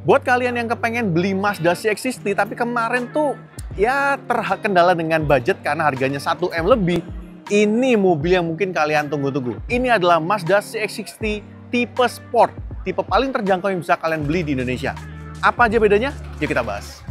Buat kalian yang kepengen beli Mazda CX-60 tapi kemarin tuh ya terkendala dengan budget karena harganya 1 M lebih, ini mobil yang mungkin kalian tunggu-tunggu. Ini adalah Mazda CX-60 tipe Sport, tipe paling terjangkau yang bisa kalian beli di Indonesia. Apa aja bedanya? Yuk kita bahas.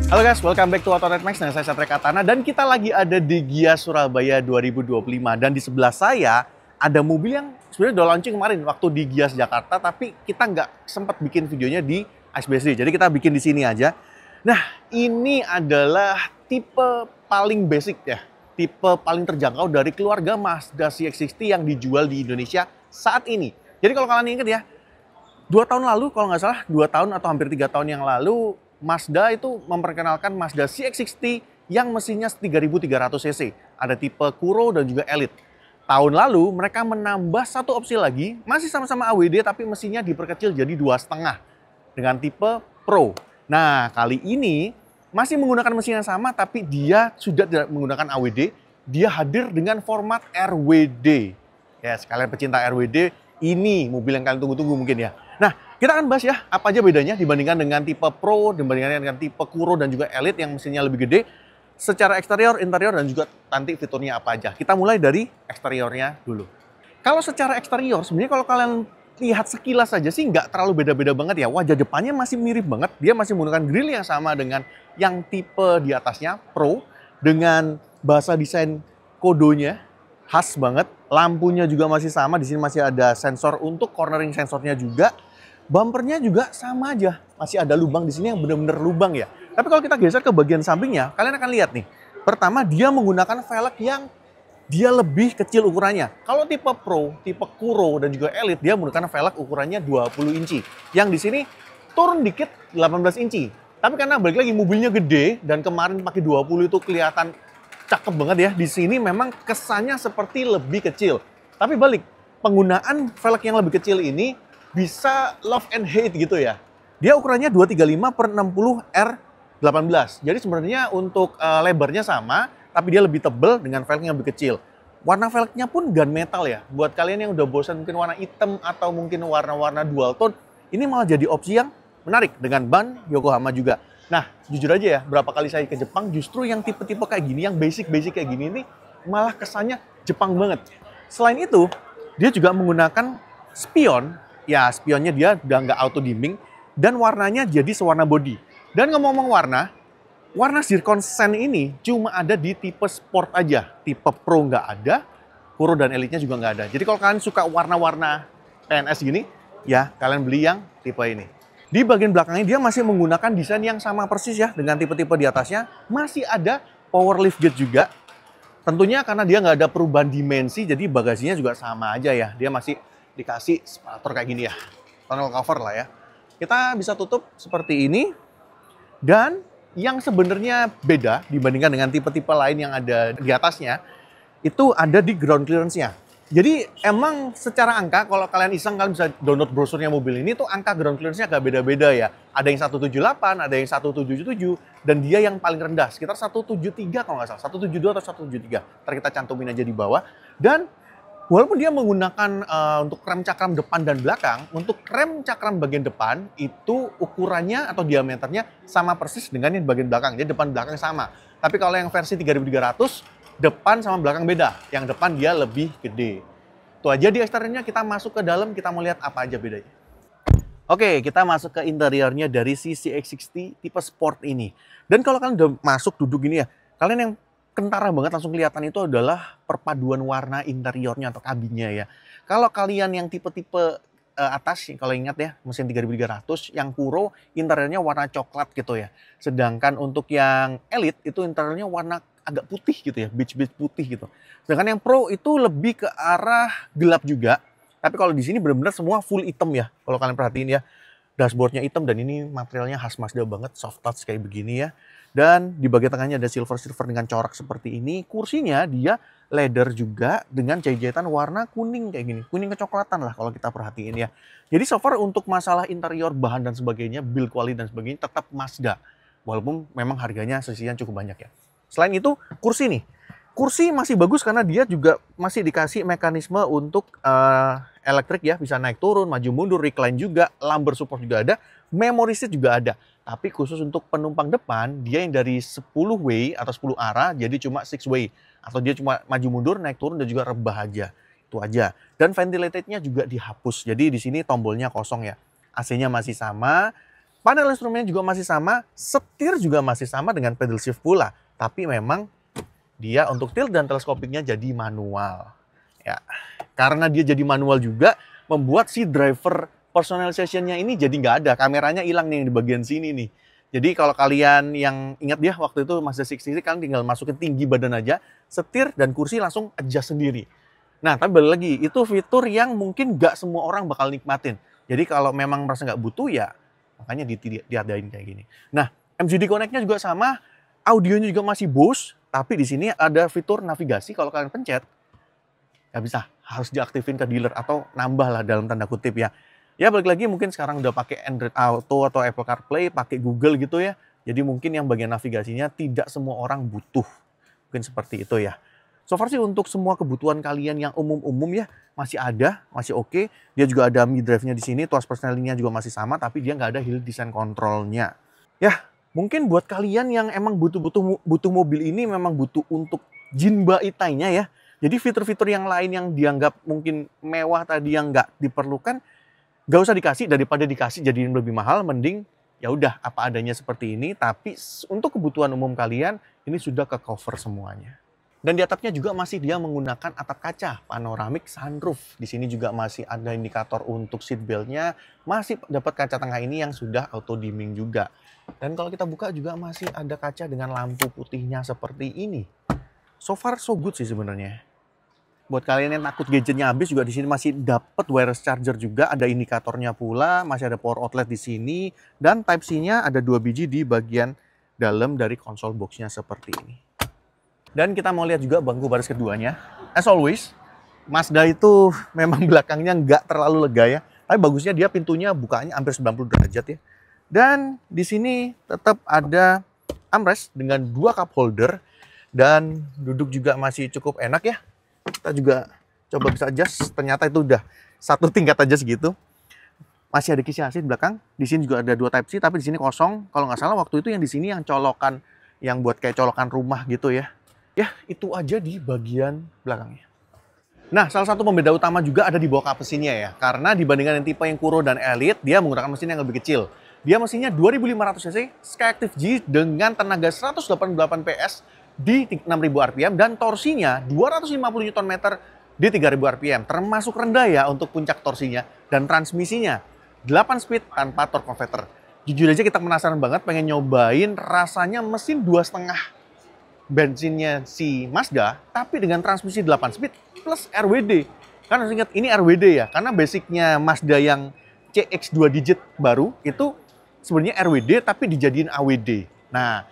Halo guys, welcome back to Autonet Max. Saya Satria Katana dan kita lagi ada di Gias Surabaya 2025. Dan di sebelah saya ada mobil yang sebenarnya udah launching kemarin waktu di Gias Jakarta, tapi kita nggak sempat bikin videonya di ISBSD. Jadi kita bikin di sini aja. Nah, ini adalah tipe paling basic ya, tipe paling terjangkau dari keluarga Mazda CX-60 yang dijual di Indonesia saat ini. Jadi kalau kalian ingat ya, 2 tahun lalu kalau nggak salah, 2 tahun atau hampir 3 tahun yang lalu, Mazda itu memperkenalkan Mazda CX-60 yang mesinnya 3300 cc. Ada tipe Kuro dan juga Elite. Tahun lalu mereka menambah satu opsi lagi, masih sama-sama AWD tapi mesinnya diperkecil jadi 2,5 dengan tipe Pro. Nah, kali ini masih menggunakan mesin yang sama tapi dia sudah tidak menggunakan AWD, dia hadir dengan format RWD. Ya, sekalian pecinta RWD, ini mobil yang kalian tunggu-tunggu mungkin ya. Nah, kita akan bahas ya apa aja bedanya dibandingkan dengan tipe Pro, dibandingkan dengan tipe Kuro dan juga Elite yang mesinnya lebih gede. Secara eksterior, interior, dan juga nanti fiturnya apa aja. Kita mulai dari eksteriornya dulu. Kalau secara eksterior, sebenarnya kalau kalian lihat sekilas saja sih nggak terlalu beda-beda banget ya. Wajah depannya masih mirip banget. Dia masih menggunakan grill yang sama dengan yang tipe di atasnya, Pro. Dengan bahasa desain kodonya, khas banget. Lampunya juga masih sama. Di sini masih ada sensor untuk cornering sensornya juga. Bumpernya juga sama aja. Masih ada lubang di sini yang benar-benar lubang ya. Tapi kalau kita geser ke bagian sampingnya, kalian akan lihat nih. Pertama, dia menggunakan velg yang dia lebih kecil ukurannya. Kalau tipe Pro, tipe Kuro, dan juga Elite, dia menggunakan velg ukurannya 20 inci. Yang di sini turun dikit 18 inci. Tapi karena balik lagi mobilnya gede, dan kemarin pakai 20 itu kelihatan cakep banget ya. Di sini memang kesannya seperti lebih kecil. Tapi balik, penggunaan velg yang lebih kecil ini bisa love and hate gitu ya. Dia ukurannya 235 per 60 R18. Jadi sebenarnya untuk lebarnya sama, tapi dia lebih tebal dengan velgnya lebih kecil. Warna velgnya pun gunmetal ya. Buat kalian yang udah bosan mungkin warna hitam atau mungkin warna-warna dual tone, ini malah jadi opsi yang menarik dengan ban Yokohama juga. Nah, jujur aja ya, berapa kali saya ke Jepang, justru yang tipe-tipe kayak gini, yang basic-basic kayak gini ini malah kesannya Jepang banget. Selain itu, dia juga menggunakan spion. Ya, spionnya dia udah nggak auto dimming dan warnanya jadi sewarna body. Dan ngomong-ngomong warna zircon sand ini cuma ada di tipe Sport aja. Tipe Pro nggak ada, Kuro dan Elite-nya juga nggak ada. Jadi kalau kalian suka warna-warna PNS gini, ya kalian beli yang tipe ini. Di bagian belakangnya dia masih menggunakan desain yang sama persis ya dengan tipe-tipe di atasnya. Masih ada power liftgate juga. Tentunya karena dia nggak ada perubahan dimensi, jadi bagasinya juga sama aja ya. Dia masih dikasih separator kayak gini ya, tonneau cover lah ya. Kita bisa tutup seperti ini. Dan yang sebenarnya beda dibandingkan dengan tipe-tipe lain yang ada di atasnya, itu ada di ground clearance-nya. Jadi emang secara angka, kalau kalian iseng kalian bisa download brosurnya mobil ini, tuh angka ground clearance-nya agak beda-beda ya. Ada yang 178, ada yang 177, dan dia yang paling rendah, sekitar 173 kalau nggak salah, 172 atau 173. Ntar kita cantumin aja di bawah. Dan walaupun dia menggunakan untuk rem cakram depan dan belakang, untuk rem cakram bagian depan itu ukurannya atau diameternya sama persis dengan yang bagian belakang. Jadi depan belakang sama. Tapi kalau yang versi 3300, depan sama belakang beda. Yang depan dia lebih gede. Itu aja di eksteriornya, kita masuk ke dalam, kita mau lihat apa aja bedanya. Oke, kita masuk ke interiornya dari si CX-60 tipe Sport ini. Dan kalau kalian udah masuk duduk gini ya, kalian yang kentara banget langsung kelihatan itu adalah perpaduan warna interiornya atau kabinnya ya. Kalau kalian yang tipe-tipe atas, kalau ingat ya, mesin 3300, yang Kuro interiornya warna coklat gitu ya. Sedangkan untuk yang Elite itu interiornya warna agak putih gitu ya, beige-beige putih gitu. Sedangkan yang Pro itu lebih ke arah gelap juga. Tapi kalau di sini benar-benar semua full hitam ya, kalau kalian perhatiin ya. Dashboardnya hitam dan ini materialnya khas Mazda banget, soft touch kayak begini ya. Dan di bagian tengahnya ada silver dengan corak seperti ini. Kursinya dia leather juga dengan jahitan warna kuning kayak gini. Kuning kecoklatan lah kalau kita perhatiin ya. Jadi so far untuk masalah interior, bahan dan sebagainya, build quality dan sebagainya tetap Mazda. Walaupun memang harganya sisinya cukup banyak ya. Selain itu kursi nih. Kursi masih bagus karena dia juga masih dikasih mekanisme untuk elektrik ya, bisa naik turun, maju mundur, recline juga, lumbar support juga ada, memory seat juga ada. Tapi khusus untuk penumpang depan, dia yang dari 10 way atau 10 arah jadi cuma 6 way. Atau dia cuma maju mundur, naik turun dan juga rebah aja. Itu aja. Dan ventilated-nya juga dihapus. Jadi di sini tombolnya kosong ya. AC-nya masih sama, panel instrumennya juga masih sama, setir juga masih sama dengan pedal shift pula. Tapi memang dia untuk tilt dan teleskopiknya jadi manual. Ya, karena dia jadi manual juga membuat si driver personalization-nya ini jadi nggak ada. Kameranya hilang nih yang di bagian sini nih. Jadi kalau kalian yang ingat ya waktu itu Mazda 6 kalian tinggal masukin tinggi badan aja, setir dan kursi langsung adjust sendiri. Nah, tapi balik lagi, itu fitur yang mungkin nggak semua orang bakal nikmatin. Jadi kalau memang merasa nggak butuh ya, makanya diadain kayak gini. Nah, MGD Connect-nya juga sama, audionya juga masih Bose, tapi di sini ada fitur navigasi kalau kalian pencet, nggak bisa, harus diaktifin ke dealer atau nambah lah dalam tanda kutip ya. Ya balik lagi mungkin sekarang udah pakai Android Auto atau Apple CarPlay, pakai Google gitu ya. Jadi mungkin yang bagian navigasinya tidak semua orang butuh. Mungkin seperti itu ya. So far sih untuk semua kebutuhan kalian yang umum-umum ya masih ada, masih oke. Dia juga ada Mi Drive-nya di sini, tuas personality-nya juga masih sama, tapi dia nggak ada hill descent control-nya. Ya, mungkin buat kalian yang emang butuh mobil ini memang butuh untuk jinba itainya ya. Jadi fitur-fitur yang lain yang dianggap mungkin mewah tadi yang nggak diperlukan, nggak usah dikasih, daripada dikasih jadi lebih mahal, mending ya udah apa adanya seperti ini. Tapi untuk kebutuhan umum kalian ini sudah ke cover semuanya. Dan di atapnya juga masih dia menggunakan atap kaca panoramik sunroof. Di sini juga masih ada indikator untuk seat belt-nya, masih dapat kaca tengah ini yang sudah auto dimming juga. Dan kalau kita buka juga masih ada kaca dengan lampu putihnya seperti ini. So far so good sih sebenarnya. Buat kalian yang takut gadgetnya habis juga di sini masih dapat wireless charger juga, ada indikatornya pula, masih ada power outlet di sini dan Type C-nya ada 2 biji di bagian dalam dari konsol box-nya seperti ini. Dan kita mau lihat juga bangku baris keduanya. As always, Mazda itu memang belakangnya nggak terlalu lega ya. Tapi bagusnya dia pintunya bukanya hampir 90 derajat ya. Dan di sini tetap ada armrest dengan 2 cup holder. Dan duduk juga masih cukup enak ya. Kita juga coba bisa adjust. Ternyata itu udah satu tingkat aja segitu. Masih ada kisi AC di belakang. Di sini juga ada 2 Type C, tapi di sini kosong. Kalau nggak salah waktu itu yang di sini yang colokan, yang buat kayak colokan rumah gitu ya. Ya, itu aja di bagian belakangnya. Nah, salah satu pembeda utama juga ada di bawah kap mesinnya ya. Karena dibandingkan yang tipe yang Kuro dan Elite, dia menggunakan mesin yang lebih kecil. Dia mesinnya 2500 cc, Skyactiv G dengan tenaga 188 PS di 6000 rpm dan torsinya 250 Nm di 3000 rpm. Termasuk rendah ya untuk puncak torsinya. Dan transmisinya 8 speed tanpa torque converter. Jujur aja kita penasaran banget pengen nyobain rasanya mesin 2,5 bensinnya si Mazda, tapi dengan transmisi 8 speed plus RWD. Kan harus ingat ini RWD ya, karena basicnya Mazda yang CX 2 digit baru itu sebenarnya RWD tapi dijadiin AWD. Nah,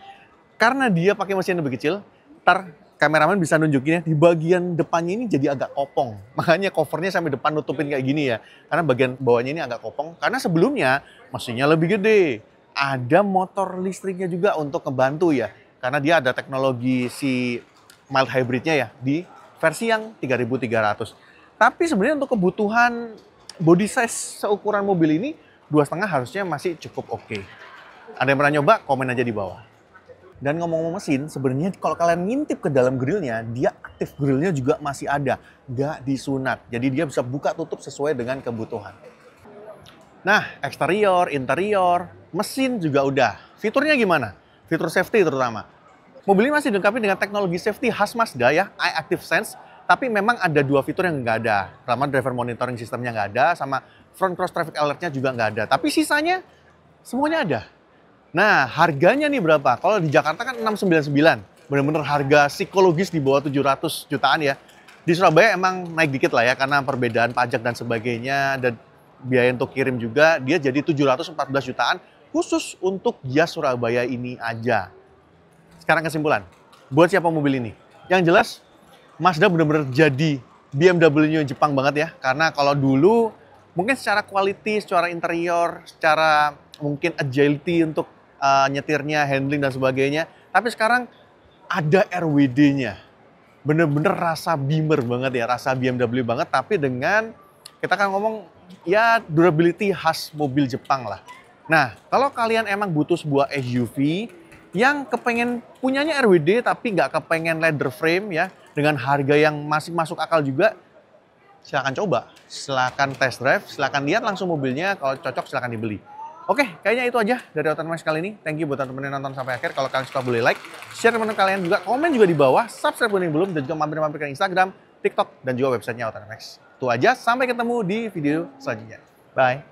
karena dia pakai mesin yang lebih kecil, ntar kameramen bisa nunjukin ya, di bagian depannya ini jadi agak kopong. Makanya covernya sampai depan nutupin kayak gini ya, karena bagian bawahnya ini agak kopong. Karena sebelumnya mesinnya lebih gede, ada motor listriknya juga untuk ngebantu ya. Karena dia ada teknologi si mild hybridnya ya di versi yang 3300. Tapi sebenarnya untuk kebutuhan body size seukuran mobil ini 2,5 harusnya masih cukup oke. Ada yang pernah nyoba? Komen aja di bawah. Dan ngomong-ngomong mesin, sebenarnya kalau kalian ngintip ke dalam grillnya, dia aktif grillnya juga masih ada, nggak disunat. Jadi dia bisa buka tutup sesuai dengan kebutuhan. Nah, eksterior, interior, mesin juga udah. Fiturnya gimana? Fitur safety terutama. Mobil ini masih dilengkapi dengan teknologi safety khas Mazda ya, iActive Sense. Tapi memang ada 2 fitur yang nggak ada. Pertama, driver monitoring sistemnya nggak ada, sama front cross traffic alertnya juga nggak ada. Tapi sisanya semuanya ada. Nah, harganya nih berapa? Kalau di Jakarta kan 699. Bener-bener harga psikologis di bawah 700 jutaan ya. Di Surabaya emang naik dikit lah ya, karena perbedaan pajak dan sebagainya. Dan biaya untuk kirim juga, dia jadi 714 jutaan. Khusus untuk Gias Surabaya ini aja. Sekarang kesimpulan, buat siapa mobil ini? Yang jelas, Mazda benar-benar jadi BMW Jepang banget ya. Karena kalau dulu, mungkin secara quality, secara interior, secara mungkin agility untuk nyetirnya, handling dan sebagainya. Tapi sekarang ada RWD-nya. bener-bener rasa Beamer banget ya, rasa BMW banget, tapi dengan kita kan ngomong ya durability khas mobil Jepang lah. Nah, kalau kalian emang butuh sebuah SUV yang kepengen punyanya RWD tapi nggak kepengen leather frame ya, dengan harga yang masih masuk akal juga, silahkan coba, silahkan test drive, silahkan lihat langsung mobilnya, kalau cocok silahkan dibeli. Oke, kayaknya itu aja dari Autonomax kali ini. Thank you buat teman-teman yang nonton sampai akhir. Kalau kalian suka boleh like, share teman-teman kalian juga, komen juga di bawah, subscribe kalau yang belum, dan juga mampir-mampir ke Instagram, TikTok, dan juga websitenya Autonomax. Itu aja, sampai ketemu di video selanjutnya. Bye.